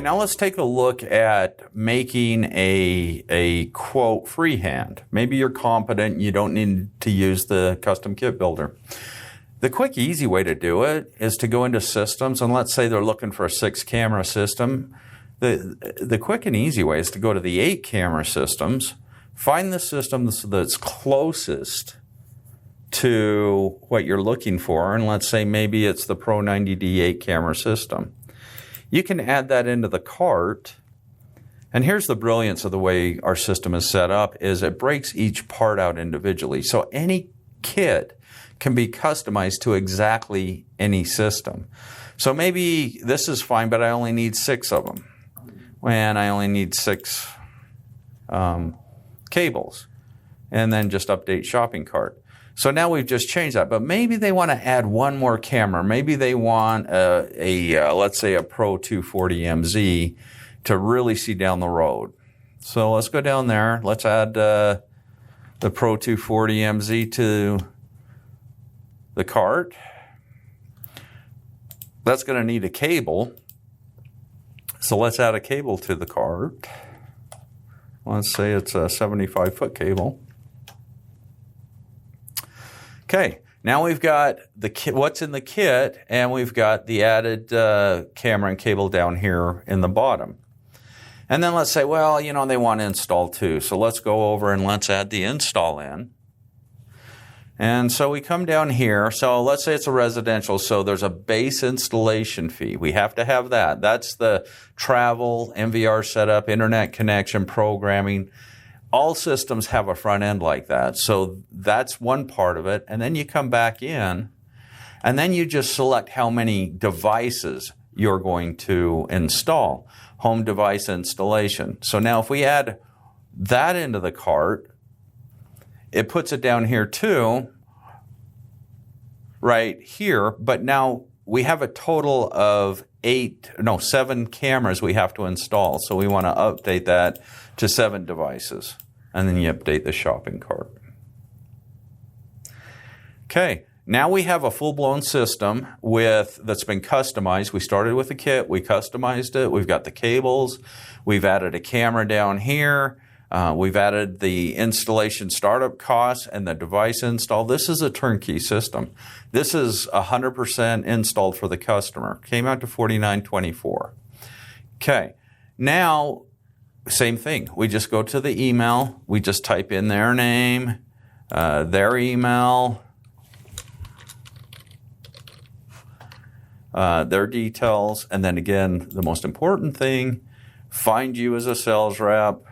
now let's take a look at making a quote freehand. Maybe you're competent, you don't need to use the custom kit builder. The quick, easy way to do it is to go into systems, and let's say they're looking for a 6-camera system. The quick and easy way is to go to the 8-camera systems, find the system that's closest to what you're looking for, and let's say maybe it's the Pro 90D 8-camera system. You can add that into the cart, and here's the brilliance of the way our system is set up, is it breaks each part out individually. So any kit can be customized to exactly any system. So maybe this is fine, but I only need 6 of them. And I only need 6 cables. And then just update shopping cart. So now we've just changed that, but maybe they want to add one more camera. Maybe they want let's say a Pro 240 MZ to really see down the road. So let's go down there. Let's add the Pro 240 MZ to the cart. That's going to need a cable. So let's add a cable to the cart. Let's say it's a 75-foot cable. Okay, now we've got the kit, what's in the kit, and we've got the added camera and cable down here in the bottom. And then let's say, well, you know, they want to install too. So let's go over and let's add the install in. And so we come down here. So let's say it's a residential. So there's a base installation fee. We have to have that. That's the travel, MVR setup, internet connection, programming. All systems have a front end like that. So that's one part of it. And then you come back in, and then you just select how many devices you're going to install. Home device installation. So now if we add that into the cart, it puts it down here too, right here. But now we have a total of 7 cameras we have to install. So we want to update that to 7 devices. And then you update the shopping cart. Okay, now we have a full-blown system that's been customized. We started with a kit, we customized it, we've got the cables, we've added a camera down here, we've added the installation startup costs and the device install. This is a turnkey system. This is 100% installed for the customer. Came out to $49.24. Okay, now same thing. We just go to the email. We just type in their name, their email, their details, and then again, the most important thing, find you as a sales rep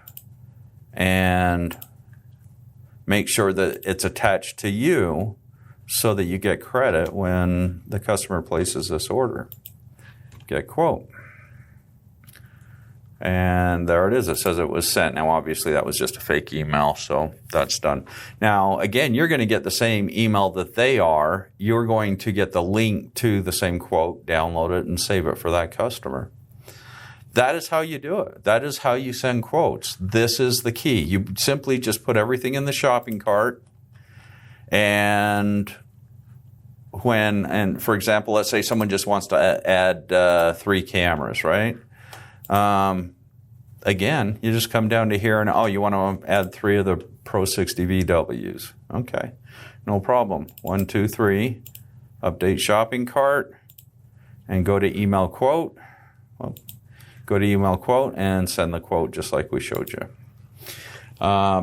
and make sure that it's attached to you so that you get credit when the customer places this order. Get quote. And there it is. It says it was sent. Now, obviously, that was just a fake email, so that's done. Now, again, you're going to get the same email that they are. You're going to get the link to the same quote, download it, and save it for that customer. That is how you do it. That is how you send quotes. This is the key. You simply just put everything in the shopping cart, and for example, let's say someone just wants to add 3 cameras, right? Again, you just come down to here and, you want to add 3 of the Pro 60 VWs. Okay, no problem. 1, 2, 3, update shopping cart, and go to email quote. Well, go to email quote and send the quote just like we showed you.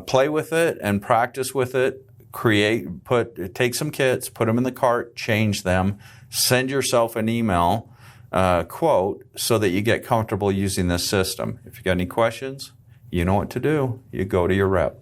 Play with it and practice with it. Take some kits, put them in the cart, change them, send yourself an email quote so that you get comfortable using this system. If you got any questions, you know what to do. You go to your rep.